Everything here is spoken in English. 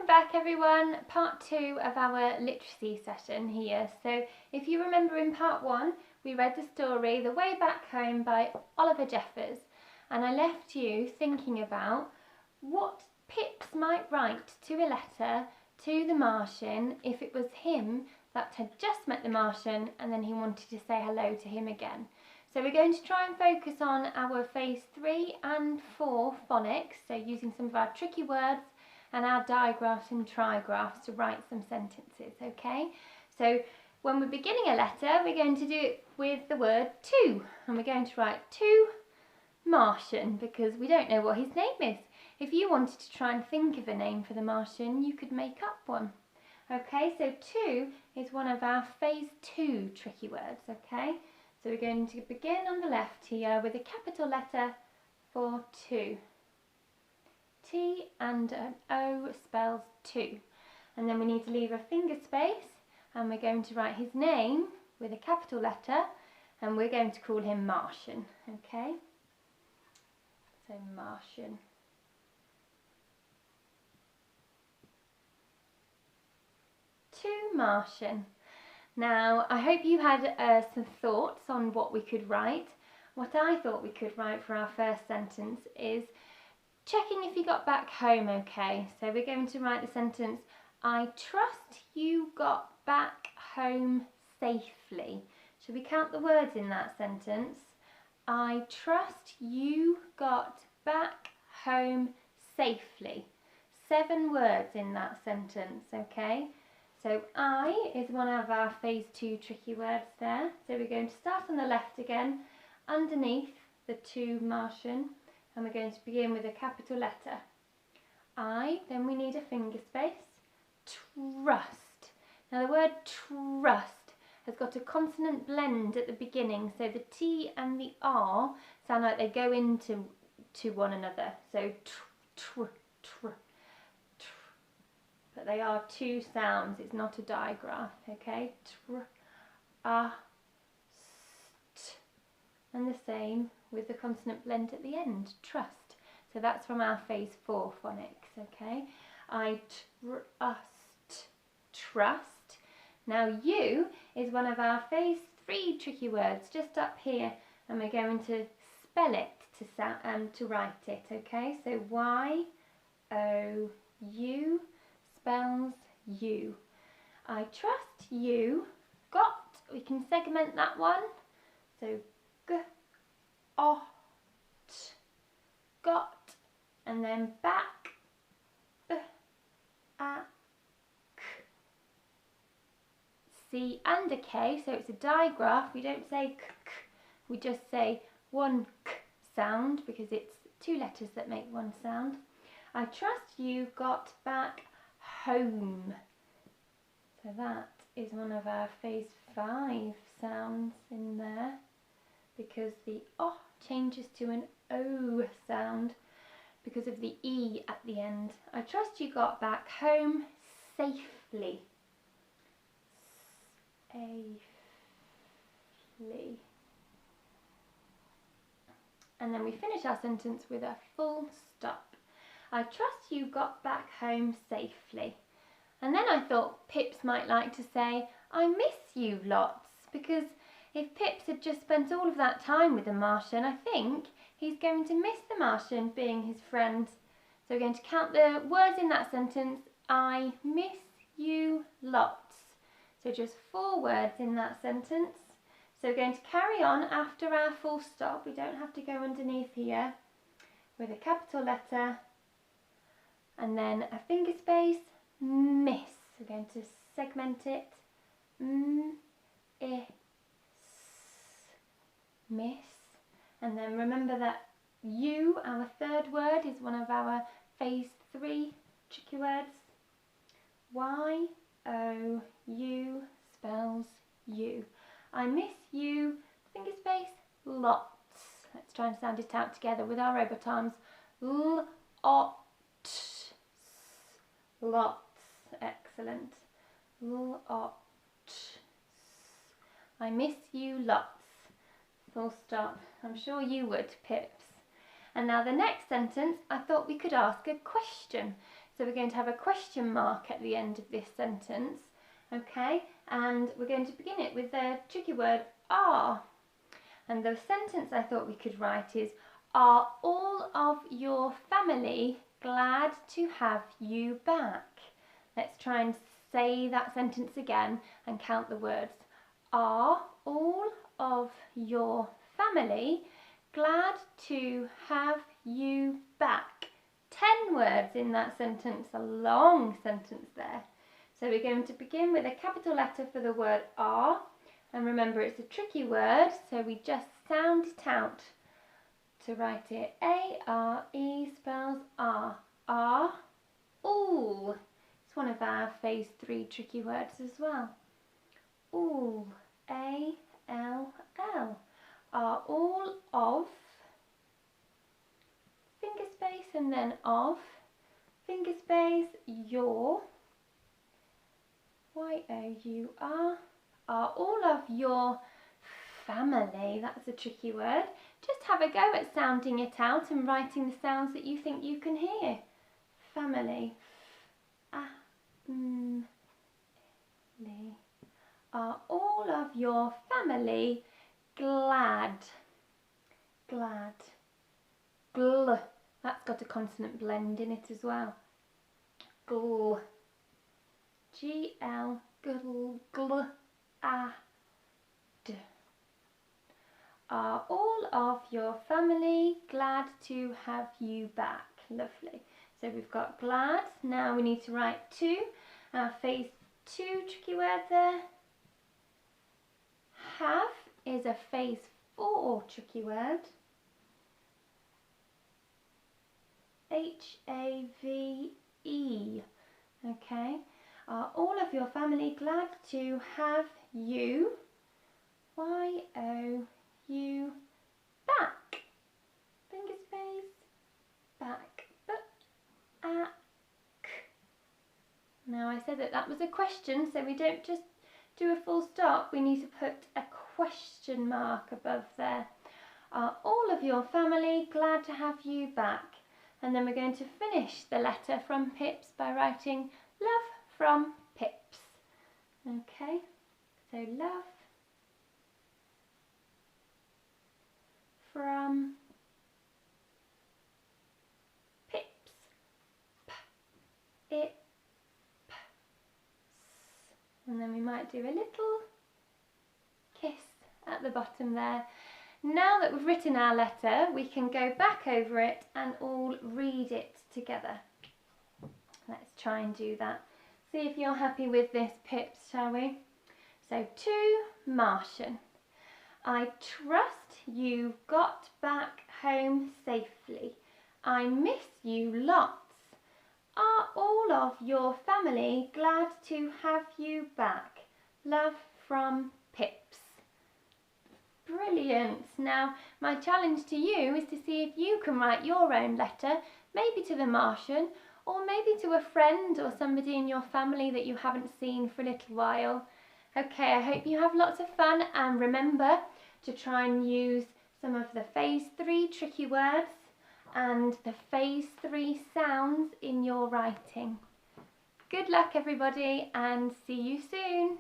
Welcome back everyone, part 2 of our literacy session here. So if you remember in part 1 we read the story The Way Back Home by Oliver Jeffers, and I left you thinking about what Pips might write to a letter to the Martian if it was him that had just met the Martian and then he wanted to say hello to him again. So we're going to try and focus on our phase 3 and 4 phonics, so using some of our tricky words and our digraphs and trigraphs to write some sentences, okay? So when we're beginning a letter, we're going to do it with the word to, and we're going to write to Martian because we don't know what his name is. If you wanted to try and think of a name for the Martian, you could make up one. Okay, so to is one of our phase 2 tricky words, okay? So we're going to begin on the left here with a capital letter for to. T and an O spells to, and then we need to leave a finger space, and we're going to write his name with a capital letter, and we're going to call him Martian, okay? So Martian. To Martian. Now I hope you had some thoughts on what we could write. What I thought we could write for our first sentence is checking if you got back home okay. So we're going to write the sentence, I trust you got back home safely. Should we count the words in that sentence? I trust you got back home safely. 7 words in that sentence, okay? So I is one of our phase 2 tricky words there. So we're going to start on the left again, underneath the to Martian, and we're going to begin with a capital letter. I, then we need a finger space. Trust. Now the word trust has got a consonant blend at the beginning, so the T and the R sound like they go into one another. So tr, but they are 2 sounds, it's not a digraph, okay? Tr, st, and the same with the consonant blend at the end, trust. So that's from our phase 4 phonics, okay? I trust. Now you is one of our phase 3 tricky words, just up here, and we're going to spell it to write it, okay? So Y-O-U spells you. I trust you got, we can segment that one, so got, and then back, C and a K, so it's a digraph. We don't say k, we just say one k sound because it's 2 letters that make one sound. I trust you got back home. So that is one of our phase 5 sounds in there, because the O changes to an O sound because of the E at the end. I trust you got back home safely. Safely. And then we finish our sentence with a full stop. I trust you got back home safely. And then I thought Pips might like to say, I miss you lots, because if Pips had just spent all of that time with the Martian, I think he's going to miss the Martian being his friend. So we're going to count the words in that sentence. I miss you lots. So just 4 words in that sentence. So we're going to carry on after our full stop. We don't have to go underneath here, with a capital letter and then a finger space, miss. We're going to segment it. Miss. And then remember that you, our 3rd word, is one of our phase 3 tricky words. Y-O-U spells you. I miss you, finger space, lots. Let's try and sound it out together with our robot arms. Lots. Excellent. Lots. I miss you lots. Full stop. I'm sure you would, Pips. And now the next sentence, I thought we could ask a question. So we're going to have a question mark at the end of this sentence, okay? And we're going to begin it with the tricky word are. And the sentence I thought we could write is, are all of your family glad to have you back? Let's try and say that sentence again and count the words. Are all of your family glad to have you back? 10 words in that sentence, a long sentence there. So we're going to begin with a capital letter for the word are. And remember, it's a tricky word, so we just sound it out to write it. A-R-E spells are. Are. All. It's one of our phase 3 tricky words as well. All. A-L-L. Are all of. Finger space and then of. Finger space, your. Y-O-U-R. Are all of your family. That's a tricky word. Just have a go at sounding it out and writing the sounds that you think you can hear. Family. Are all of your family glad? Glad. Gl. That's got a consonant blend in it as well. Gl. G-L. Gl. Gl. D. Are all of your family glad to have you back? Lovely. So we've got glad. Now we need to write two. Our phase 2 tricky word there. Have is a phase 4 tricky word. H-A-V-E. Okay. Are all of your family glad to have you? Y-O-U. Back. Finger space. Back. B-A-K. Now I said that was a question, so we don't just do a full stop. We need to put a question mark above there. Are all of your family glad to have you back? And then we're going to finish the letter from Pips by writing love from Pips. Okay, so love from Pips. P, it, p, s. And then we might do a little kiss at the bottom there. Now that we've written our letter, we can go back over it and all read it together. Let's try and do that. See if you're happy with this, Pips, shall we? So, to Martian. I trust you got back home safely. I miss you lots. Are all of your family glad to have you back? Love from Pips. Brilliant. Now, my challenge to you is to see if you can write your own letter, maybe to the Martian, or maybe to a friend or somebody in your family that you haven't seen for a little while. Okay, I hope you have lots of fun, and remember to try and use some of the phase 3 tricky words and the phase 3 sounds in your writing. Good luck everybody, and see you soon.